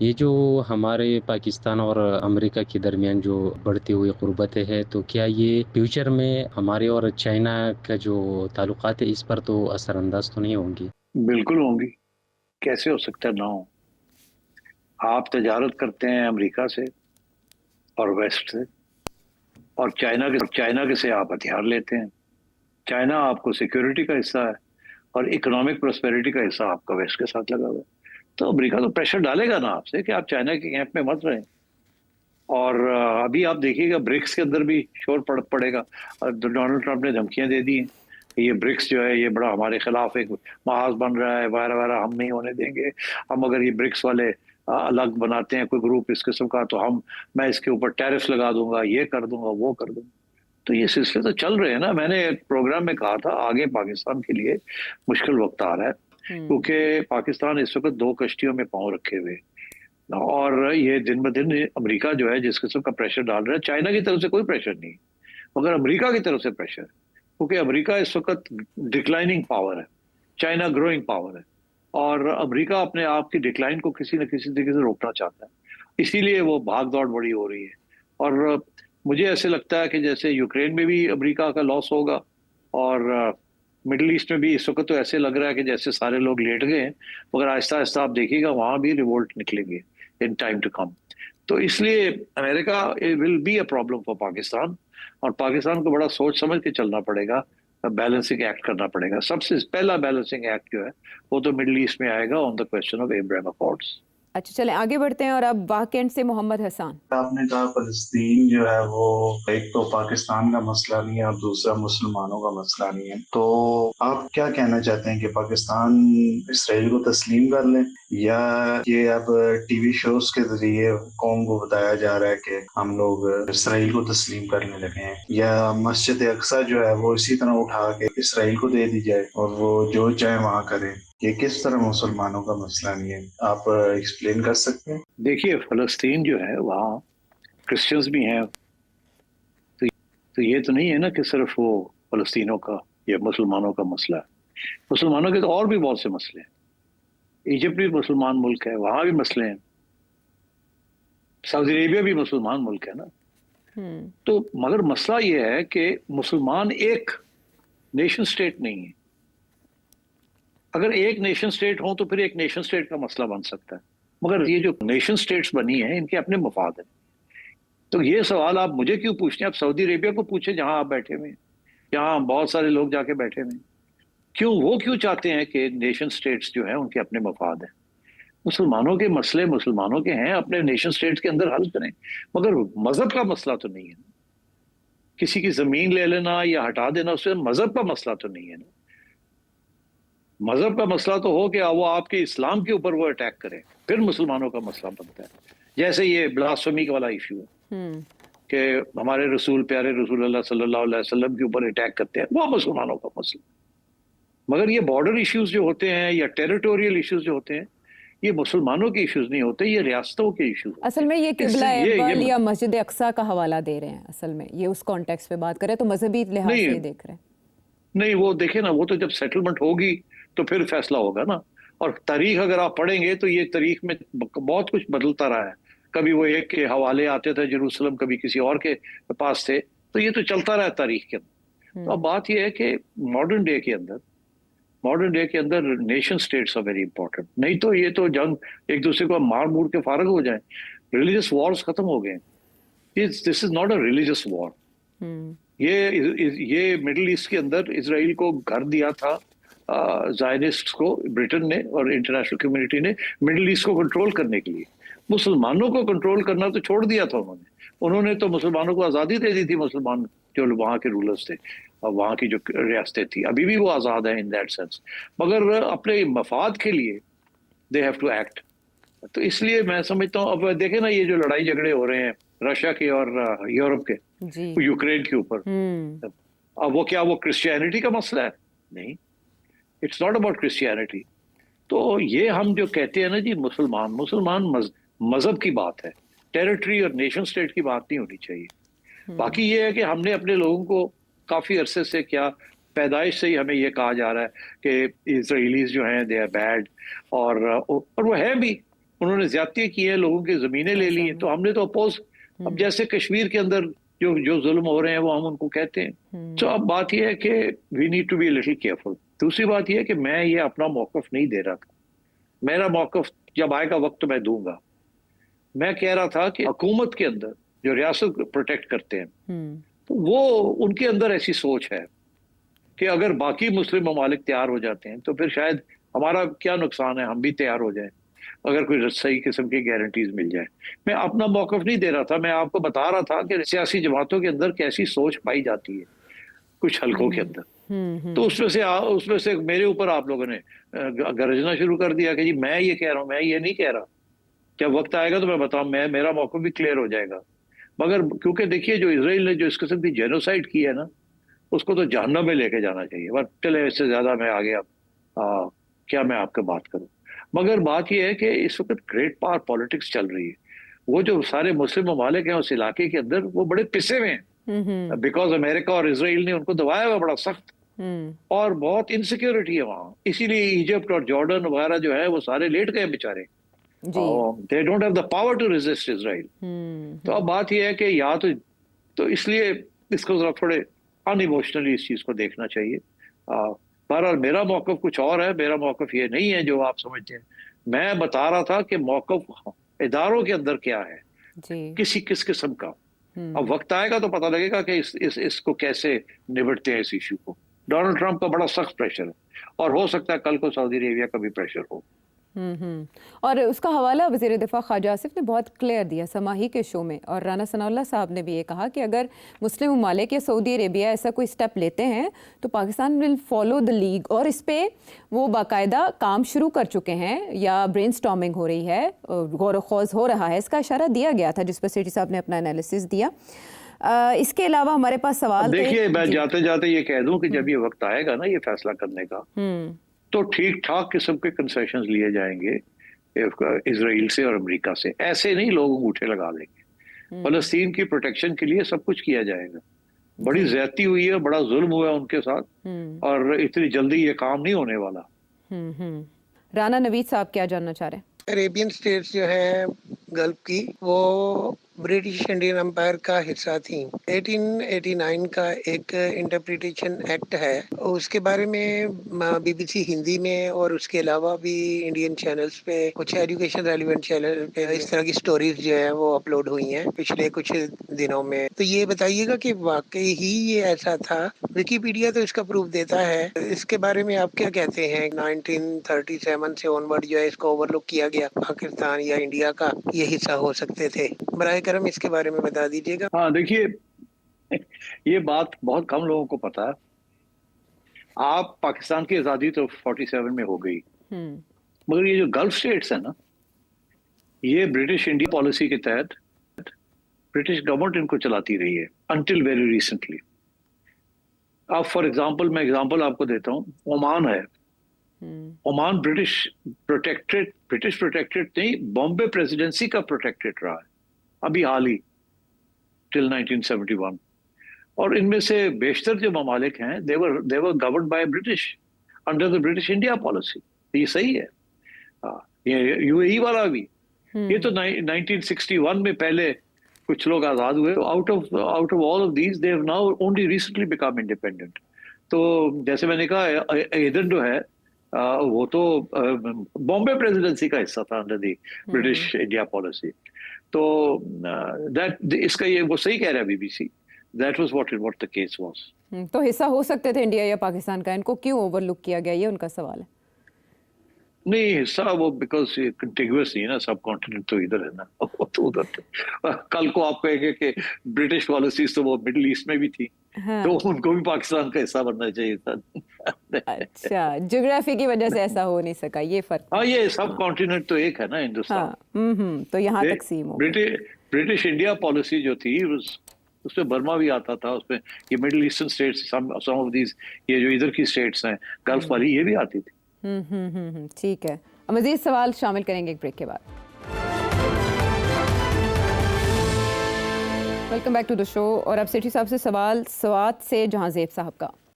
یہ جو ہمارے پاکستان اور امریکہ کے درمیان جو بڑھتی ہوئی قربتیں ہیں، تو کیا یہ فیوچر میں ہمارے اور چائنا کا جو تعلقات ہے اس پر تو اثر انداز تو نہیں ہوں گی؟ بالکل ہوں گی، کیسے ہو سکتا ہے نہ ہو؟ آپ تجارت کرتے ہیں امریکہ سے اور ویسٹ سے، اور چائنا کے سے آپ ہتھیار لیتے ہیں۔ چائنا آپ کو سیکیورٹی کا حصہ ہے اور اکنامک پراسپیرٹی کا حصہ آپ کا ویسٹ کے ساتھ لگا ہوا ہے۔ تو امریکہ تو پریشر ڈالے گا نا آپ سے کہ آپ چائنا کے کیمپ میں مت رہیں۔ اور ابھی آپ دیکھیے گا برکس کے اندر بھی شور پڑے گا۔ ڈونلڈ ٹرمپ نے دھمکیاں دے دی ہیں کہ یہ برکس جو ہے یہ بڑا ہمارے خلاف ایک محاذ بن رہا ہے، وغیرہ وغیرہ، ہم نہیں ہونے دیں گے۔ ہم اگر یہ برکس والے الگ بناتے ہیں کوئی گروپ اس قسم کا تو میں اس کے اوپر ٹیرف لگا دوں گا، یہ کر دوں گا، وہ کر دوں گا۔ تو یہ سلسلے تو چل رہے ہیں نا۔ میں نے پروگرام میں کہا تھا آگے پاکستان کے لیے مشکل وقت آ رہا ہے، کیونکہ پاکستان اس وقت 2 کشتیوں میں پاؤں رکھے ہوئے، اور یہ دن بدن امریکہ جو ہے جس قسم کا پریشر ڈال رہا ہے، چائنا کی طرف سے کوئی پریشر نہیں مگر امریکہ کی طرف سے پریشر ہے، کیونکہ امریکہ اس وقت ڈکلائننگ پاور ہے، چائنا گروئنگ پاور ہے، اور امریکہ اپنے آپ کی ڈکلائن کو کسی نہ کسی طریقے سے روکنا چاہتا ہے، اسی لیے وہ بھاگ دوڑ بڑی ہو رہی ہے۔ اور مجھے ایسے لگتا ہے کہ جیسے یوکرین میں بھی امریکہ کا لاس ہوگا، اور مڈل ایسٹ میں بھی اس وقت تو ایسے لگ رہا ہے کہ جیسے سارے لوگ لیٹ گئے ہیں، مگر آہستہ آہستہ آپ دیکھیے گا وہاں بھی ریوولٹ نکلیں گے ان ٹائم ٹو کم۔ تو اس لیے America will be a problem for Pakistan, اور پاکستان کو بڑا سوچ سمجھ کے چلنا پڑے گا، بیلنسنگ ایکٹ کرنا پڑے گا۔ سب سے پہلا بیلنسنگ ایکٹ جو ہے وہ تو مڈل ایسٹ میں آئے گا آن دا کوسچن آف ابراہیم اکارڈز۔ اچھا چلیں آگے بڑھتے ہیں، اور اب واقعین سے محمد حسان۔ آپ نے کہا فلسطین جو ہے وہ ایک تو پاکستان کا مسئلہ نہیں ہے اور دوسرا مسلمانوں کا مسئلہ نہیں ہے، تو آپ کیا کہنا چاہتے ہیں کہ پاکستان اسرائیل کو تسلیم کر لیں، یا یہ اب ٹی وی شوز کے ذریعے قوم کو بتایا جا رہا ہے کہ ہم لوگ اسرائیل کو تسلیم کرنے لگے ہیں، یا مسجد اقصی جو ہے وہ اسی طرح اٹھا کے اسرائیل کو دے دی جائے اور وہ جو چاہے وہاں کریں؟ یہ کس طرح مسلمانوں کا مسئلہ نہیں ہے؟ آپ ایکسپلین کر سکتے ہیں؟ دیکھیے فلسطین جو ہے وہاں کرسچنز بھی ہیں، تو یہ تو نہیں ہے نا کہ صرف وہ فلسطینوں کا یا مسلمانوں کا مسئلہ ہے۔ مسلمانوں کے تو اور بھی بہت سے مسئلے ہیں۔ ایجپٹ بھی مسلمان ملک ہے، وہاں بھی مسئلے ہیں۔ سعودی عربیہ بھی مسلمان ملک ہے نا۔ تو مگر مسئلہ یہ ہے کہ مسلمان ایک نیشن سٹیٹ نہیں ہے۔ اگر ایک نیشن سٹیٹ ہوں تو پھر ایک نیشن سٹیٹ کا مسئلہ بن سکتا ہے، مگر یہ جو نیشن سٹیٹس بنی ہیں ان کے اپنے مفاد ہیں۔ تو یہ سوال آپ مجھے کیوں پوچھتے ہیں؟ آپ سعودی عربیہ کو پوچھیں جہاں آپ بیٹھے ہوئے ہیں، جہاں بہت سارے لوگ جا کے بیٹھے ہوئے ہیں۔ وہ کیوں چاہتے ہیں کہ نیشن سٹیٹس جو ہیں ان کے اپنے مفاد ہیں؟ مسلمانوں کے مسئلے مسلمانوں کے ہیں، اپنے نیشن سٹیٹس کے اندر حل کریں، مگر مذہب کا مسئلہ تو نہیں ہے نا۔ کسی کی زمین لے لینا یا ہٹا دینا اس سے مذہب کا مسئلہ تو نہیں ہے نا۔ مذہب کا مسئلہ تو ہو کہ وہ آپ کے اسلام کے اوپر وہ اٹیک کرے، پھر مسلمانوں کا مسئلہ بنتا ہے۔ جیسے یہ بلاسفمی والا ایشو ہے کہ ہمارے پیارے رسول اللہ صلی اللہ علیہ وسلم کے اوپر اٹیک کرتے ہیں، وہ مسلمانوں کا مسئلہ۔ مگر یہ بارڈر ایشوز جو ہوتے ہیں یا ٹیریٹوریل ایشوز جو ہوتے ہیں یہ مسلمانوں کے ایشوز نہیں ہوتے، یہ ریاستوں کے ایشوز۔ اصل میں یہ قبلہ اول یا مسجد اقصی کا حوالہ دے رہے ہیں، اصل میں یہ اس کانٹیکس پہ بات کریں تو مذہبی لحاظ سے دیکھ رہے ہیں۔ نہیں وہ دیکھیں نا، وہ تو جب سیٹلمنٹ ہوگی تو پھر فیصلہ ہوگا نا۔ اور تاریخ اگر آپ پڑھیں گے تو یہ تاریخ میں بہت کچھ بدلتا رہا ہے، کبھی وہ ایک کے حوالے آتے تھے جیروسلم، کبھی کسی اور کے پاس تھے، تو یہ تو چلتا رہا ہے تاریخ کے اندر۔ تو اب بات یہ ہے کہ ماڈرن ڈے کے اندر nation states are very important, نہیں تو یہ تو جنگ ایک دوسرے کو مار مور کے فارغ ہو جائیں۔ ریلیجس وارز ختم ہو گئے، دس از ناٹ اے ریلیجس وار۔ یہ مڈل ایسٹ کے اندر اسرائیل کو گھر دیا تھا زائنسٹ کو برٹن نے اور انٹرنیشنل کمیونٹی نے مڈل ایسٹ کو کنٹرول کرنے کے لیے۔ مسلمانوں کو کنٹرول کرنا تو چھوڑ دیا تھا انہوں نے تو مسلمانوں کو آزادی دے دی تھی، مسلمان جو وہاں کے رولرز تھے اور وہاں کی جو ریاستیں تھیں، ابھی بھی وہ آزاد ہیں ان دیٹ سینس، مگر اپنے مفاد کے لیے دے ہیو ٹو ایکٹ۔ تو اس لیے میں سمجھتا ہوں اب دیکھیں نا یہ جو لڑائی جھگڑے ہو رہے ہیں رشیا کے اور یورپ کے یوکرین کے اوپر، اب وہ کرسچینٹی کا مسئلہ ہے؟ نہیں، اٹس ناٹ اباؤٹ کرسچینٹی۔ تو یہ ہم جو کہتے ہیں نا جی مسلمان مذہب کی بات ہے، ٹیریٹری اور نیشن سٹیٹ کی بات نہیں ہونی چاہیے۔ باقی یہ ہے کہ ہم نے اپنے لوگوں کو کافی عرصے سے کیا پیدائش سے ہی ہمیں یہ کہا جا رہا ہے کہ اسرائیلیز جو ہیں دے آر بیڈ، اور وہ ہے بھی، انہوں نے زیادتی کی ہے, لوگوں کی زمینیں لے لی ہیں, تو ہم نے تو اپوز, اب جیسے کشمیر کے اندر جو ظلم ہو رہے ہیں وہ ہم ان کو کہتے ہیں. تو اب بات یہ ہے کہ we need to be little careful. دوسری بات یہ ہے کہ میں یہ اپنا موقف نہیں دے رہا تھا, میرا موقف جب آئے گا وقت تو میں دوں گا. میں کہہ رہا تھا کہ حکومت کے اندر جو ریاست پروٹیکٹ کرتے ہیں تو وہ ان کے اندر ایسی سوچ ہے کہ اگر باقی مسلم ممالک تیار ہو جاتے ہیں تو پھر شاید ہمارا کیا نقصان ہے, ہم بھی تیار ہو جائیں اگر کوئی صحیح قسم کی گارنٹیز مل جائے. میں اپنا موقف نہیں دے رہا تھا, میں آپ کو بتا رہا تھا کہ سیاسی جماعتوں کے اندر کیسی سوچ پائی جاتی ہے کچھ حلقوں کے اندر. تو اس میں سے میرے اوپر آپ لوگوں نے گرجنا شروع کر دیا کہ جی میں یہ کہہ رہا ہوں, میں یہ نہیں کہہ رہا. جب وقت آئے گا تو میں بتاؤں, میرا موقف بھی کلیئر ہو جائے گا. مگر کیونکہ دیکھیے جو اسرائیل نے جو اس قسم کی جینوسائڈ کی ہے نا, اس کو تو جہنم میں لے کے جانا چاہیے. چلے اس سے زیادہ میں آگے اب کیا میں آپ کے بات کروں. مگر بات یہ ہے کہ اس وقت گریٹ پاور پالیٹکس چل رہی ہے. وہ جو سارے مسلم ممالک ہیں اس علاقے کے اندر وہ بڑے پسے ہوئے ہیں بیکاز امریکہ اور اسرائیل نے ان کو دبایا ہوا بڑا سخت, اور بہت انسیکیورٹی ہے وہاں. اسی لیے ایجپٹ اور جارڈن وغیرہ جو ہے وہ سارے لیٹ گئے بیچارے. they don't have the power to resist Israel. تو اب بات یہ ہے کہ یا تو اس لیے اس کو ذرا تھوڑے ان ایموشنلی اس چیز کو دیکھنا چاہیے. بہرحال میرا موقف کچھ اور ہے, میرا موقف یہ نہیں ہے جو آپ سمجھتے ہیں. میں بتا رہا تھا کہ موقف اداروں کے اندر کیا ہے, کس قسم کا. اب وقت آئے گا تو پتہ لگے گا کہ اس کو کیسے نبٹتے ہیں اس ایشو کو. ڈونلڈ ٹرمپ کا بڑا سخت پریشر ہے, اور ہو سکتا ہے کل کو سعودی عربیہ کا بھی پریشر ہو. اور اس کا حوالہ وزیر دفاع خواجہ آصف نے بہت کلیئر دیا سماہی کے شو میں, اور رانا ثناء اللہ صاحب نے بھی یہ کہا کہ اگر مسلم ممالک یا سعودی عربیہ ایسا کوئی سٹیپ لیتے ہیں تو Pakistan will follow the league, اور اس پہ وہ باقاعدہ کام شروع کر چکے ہیں یا برین سٹارمنگ ہو رہی ہے, غور و خوض ہو رہا ہے. اس کا اشارہ دیا گیا تھا جس پر سیٹھی صاحب نے اپنا انالیسس دیا. اس کے علاوہ ہمارے پاس سوال دیکھیے, میں جاتے جاتے یہ کہہ دوں کہ جب یہ وقت آئے گا نا یہ فیصلہ کرنے کا تو ٹھیک ٹھاک قسم کے کنسیشنز لیے جائیں گے اسرائیل سے اور امریکہ سے. ایسے نہیں لوگ انگوٹھے لگا لیں گے. فلسطین کی پروٹیکشن کے لیے سب کچھ کیا جائے گا. بڑی زیادتی ہوئی ہے, بڑا ظلم ہوا ہے ان کے ساتھ, اور اتنی جلدی یہ کام نہیں ہونے والا. رانا نوید صاحب کیا جاننا چاہ رہے ہیں؟ عربین اسٹیٹس جو ہے گلف کی وہ برٹش انڈین امپائر کا حصہ تھیں. 1889 کا ایک انٹرپریٹیشن ایکٹ ہے, اس کے بارے میں بی بی سی ہندی میں اور اس کے علاوہ بھی انڈین چینلز پہ کچھ ایجوکیشن ریلیونٹ چینل پہ اس طرح کی سٹوریز جو ہیں وہ اپلوڈ ہوئی ہیں پچھلے کچھ دنوں میں. تو یہ بتائیے گا کہ واقعی ہی یہ ایسا تھا؟ ویکیپیڈیا تو اس کا پروف دیتا ہے. اس کے بارے میں آپ کیا کہتے ہیں؟ 1937 سے آنورڈ جو ہے اس کو اوور لک کیا گیا, پاکستان یا انڈیا کا یہ حصہ ہو سکتے تھے. برائے کرم اس کے بارے میں بتا دیجیے گا. ہاں دیکھیے, یہ بات بہت کم لوگوں کو پتا ہے. آپ پاکستان کی آزادی تو 47 میں ہو گئی, مگر یہ جو گلف اسٹیٹس ہیں نا, یہ برٹش انڈیا پالیسی کے تحت برٹش گورنمنٹ ان کو چلاتی رہی ہے انٹل ویری ریسنٹلی. اب فار ایگزامپل میں ایگزامپل آپ کو دیتا ہوں, عمان ہے. عمان برٹش پروٹیکٹڈ نہیں, بامبے پریزیڈنسی کا پروٹیکٹڈ رہا ہے ابھی حال ہی ٹل 1971. اور ان میں سے بیشتر جو ممالک ہیں they were governed by British under the British India policy. یہ صحیح ہے. یہ یو اے ای والا بھی, یہ تو 1961 میں پہلے کچھ لوگ آزاد ہوئے. Out of all of these they have now only recently become independent. تو جیسے میں نے کہا ایدن جو ہے وہ تو بامبے پریزیڈنسی کا حصہ تھا under the British India policy. تو اس کا یہ وہ صحیح کہہ رہا ہے B B C, that was what the case was. تو حصہ ہو سکتے تھے انڈیا یا پاکستان کا, ان کو کیوں اوور لک کیا گیا, یہ ان کا سوال ہے. نہیں حصہ وہ بیکاز یہ کنٹیگوس نہیں ہے نا, سب کانٹیننٹ تو ادھر ہے نا, وہ تو ادھر تھے. کل کو آپ کہیں گے کہ برٹش پالیسیز تو وہ مڈل ایسٹ میں بھی تھی, تو ان کو بھی پاکستان کا حصہ بننا چاہیے تھا. اچھا, جغرافی کی وجہ سے ایسا ہو نہیں سکا, یہ فرق. ہاں, یہ سب کانٹیننٹ تو ایک ہے نا ہندوستان. تو یہاں تقسیم ہو. برٹش انڈیا پالیسی جو تھی اس میں برما بھی آتا تھا, اس میں یہ Middle Eastern states, some of these, یہ جو ادھر کی اسٹیٹس ہیں گلف والی, یہ بھی آتی تھی. ٹھیک ہے, مزید سوال شامل کریں گے ایک بریک کے بعد. ویلکم بیک ٹو دا شو. اور اب سیٹھی صاحب سے سوال سوات سے جہاں زیب صاحب کا.